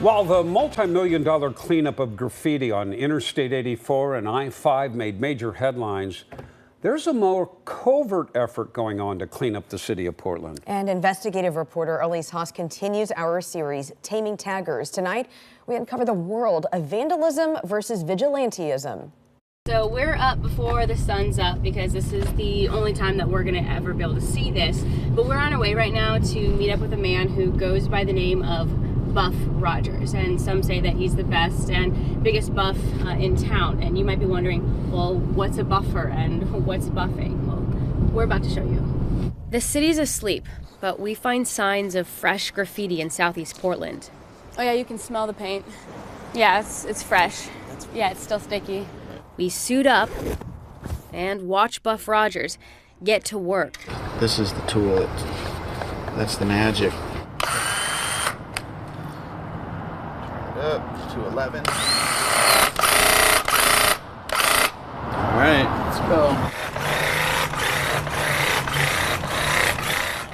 While the multi-million-dollar cleanup of graffiti on Interstate 84 and I-5 made major headlines, there's a more covert effort going on to clean up the city of Portland. And investigative reporter Elise Haas continues our series, Taming Taggers. Tonight, we uncover the world of vandalism versus vigilantism. So we're up before the sun's up because this is the only time that we're going to ever be able to see this. But we're on our way right now to meet up with a man who goes by the name of Buff Rogers, and some say that he's the best and biggest buff in town. And you might be wondering, well, what's a buffer and what's buffing? Well, we're about to show you. The city's asleep, but we find signs of fresh graffiti in Southeast Portland. Oh yeah, you can smell the paint. Yeah, it's fresh. Yeah, it's still sticky. We suit up and watch Buff Rogers get to work. This is the tool. That's the magic. Up to 11. All right, let's go.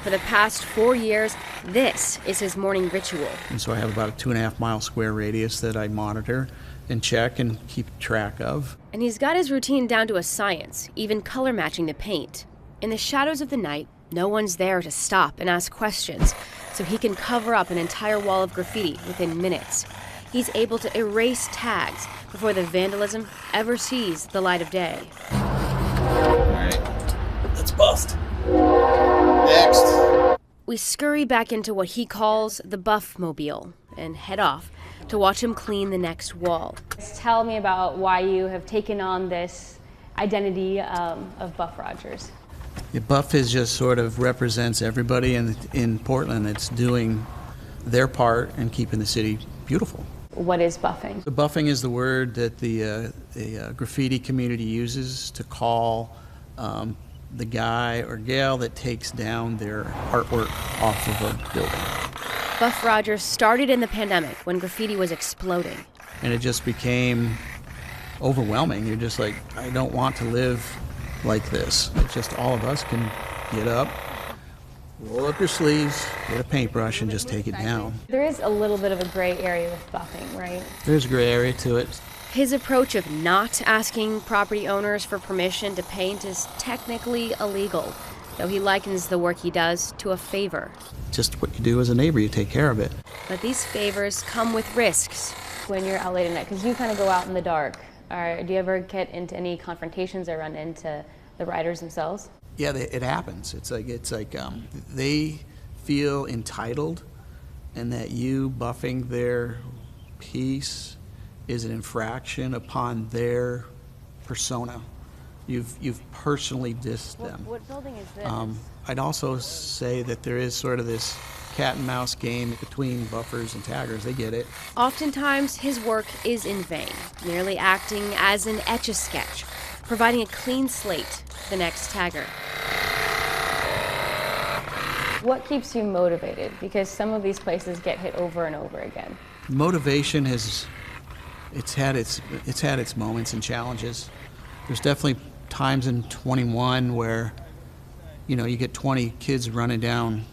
For the past 4 years, this is his morning ritual. And so I have about a 2.5 mile square radius that I monitor and check and keep track of. And he's got his routine down to a science, even color matching the paint. In the shadows of the night, no one's there to stop and ask questions, so he can cover up an entire wall of graffiti within minutes. He's able to erase tags before the vandalism ever sees the light of day. All right, let's bust. Next. We scurry back into what he calls the Buff Mobile and head off to watch him clean the next wall. Tell me about why you have taken on this identity of Buff Rogers. Yeah, Buff is just sort of represents everybody in Portland that's doing their part in keeping the city beautiful. What is buffing? So buffing is the word that the graffiti community uses to call the guy or gal that takes down their artwork off of a building. Buff Rogers started in the pandemic when graffiti was exploding. And it just became overwhelming. You're just like, I don't want to live like this. It's just all of us can get up, roll up your sleeves, get a paintbrush, and just take it down. There is a little bit of a gray area with buffing, right? There's a gray area to it. His approach of not asking property owners for permission to paint is technically illegal, though he likens the work he does to a favor. Just what you do as a neighbor, you take care of it. But these favors come with risks. When you're out late at night, because you kind of go out in the dark, do you ever get into any confrontations or run into the riders themselves? Yeah, it happens. It's like they feel entitled, and that you buffing their piece is an infraction upon their persona. You've personally dissed them. What building is this? I'd also say that there is sort of this cat and mouse game between buffers and taggers. They get it. Oftentimes, his work is in vain, merely acting as an Etch-A-Sketch, providing a clean slate for the next tagger. What keeps you motivated? Because some of these places get hit over and over again. Motivation it's had its moments and challenges. There's definitely times in 21 where, you get 20 kids running down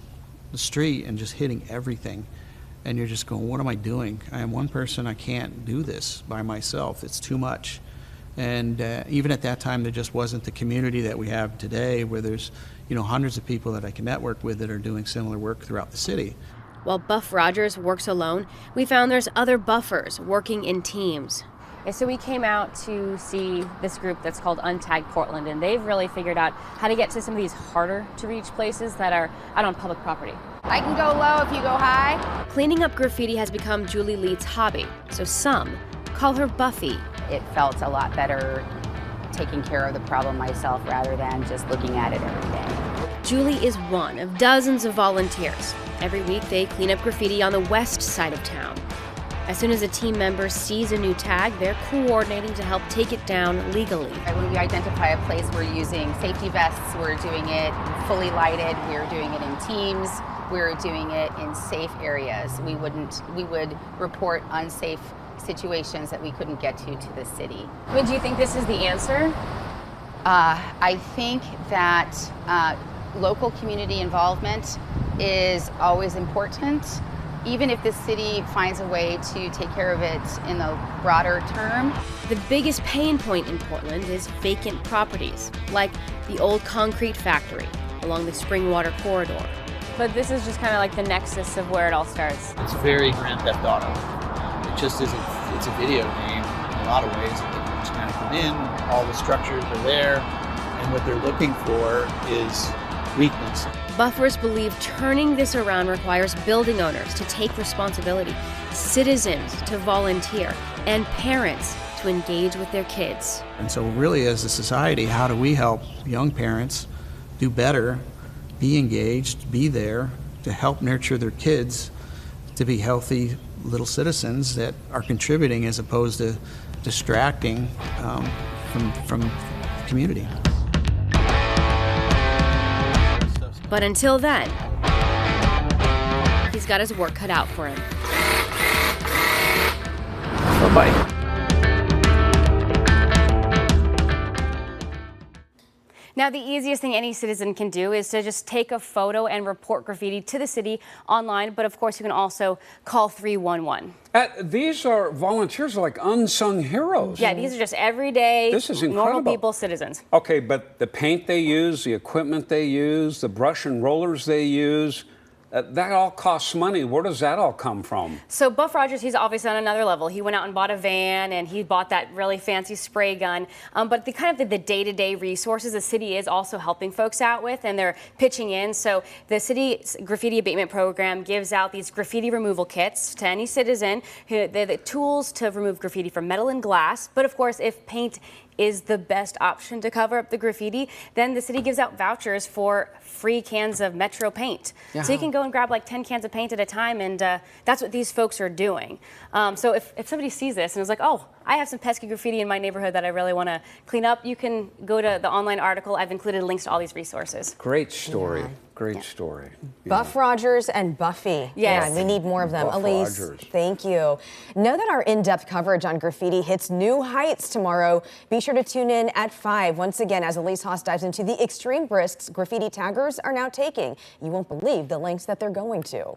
the street and just hitting everything, and you're just going, what am I doing? I am one person. I can't do this by myself. It's too much. And even at that time, there just wasn't the community that we have today, where there's hundreds of people that I can network with that are doing similar work throughout the city. While Buff Rogers works alone, we found there's other buffers working in teams. So we came out to see this group that's called Untagged Portland, and they've really figured out how to get to some of these harder to reach places that are out on public property. I can go low if you go high. Cleaning up graffiti has become Julie Lee's hobby, so some call her Buffy. It felt a lot better taking care of the problem myself rather than just looking at it every day. Julie is one of dozens of volunteers. Every week they clean up graffiti on the west side of town. As soon as a team member sees a new tag, they're coordinating to help take it down legally. When we identify a place, we're using safety vests, we're doing it fully lighted, we're doing it in teams, we're doing it in safe areas. We would report unsafe situations that we couldn't get to the city. But do you think this is the answer? I think that local community involvement is always important, even if the city finds a way to take care of it in the broader term. The biggest pain point in Portland is vacant properties, like the old concrete factory along the Springwater corridor. But this is just kind of like the nexus of where it all starts. It's very Grand Theft Auto. It just isn't, it's a video game in a lot of ways. You can just kind of come in, all the structures are there, and what they're looking for is weakness. Buffers believe turning this around requires building owners to take responsibility, citizens to volunteer, and parents to engage with their kids. And so really as a society, how do we help young parents do better, be engaged, be there to help nurture their kids to be healthy little citizens that are contributing as opposed to distracting from community. But until then, he's got his work cut out for him. Bye-bye. Now, the easiest thing any citizen can do is to just take a photo and report graffiti to the city online, but of course you can also call 311. These are volunteers, like unsung heroes. Yeah, these are just everyday, This is normal incredible. people, citizens. Okay, but the paint they use, the equipment they use, the brush and rollers they use, that all costs money. Where does that all come from? So Buff Rogers, he's obviously on another level. He went out and bought a van, and he bought that really fancy spray gun. But the day-to-day resources the city is also helping folks out with, and they're pitching in. So the city's graffiti abatement program gives out these graffiti removal kits to any citizen. They're the tools to remove graffiti from metal and glass. But of course, if paint is the best option to cover up the graffiti, then the city gives out vouchers for free cans of Metro paint. Yeah. So you can go and grab like 10 cans of paint at a time, and that's what these folks are doing. So if somebody sees this and is like, oh, I have some pesky graffiti in my neighborhood that I really want to clean up, you can go to the online article. I've included links to all these resources. Great story. Yeah. Great story. Buff Rogers and Buffy. Yes. Yeah, we need more of them. Buff Elise, Rogers. thank you. Know that our in-depth coverage on graffiti hits new heights tomorrow. Be sure to tune in at 5. Once again, as Elise Haas dives into the extreme risks graffiti taggers are now taking. You won't believe the lengths that they're going to.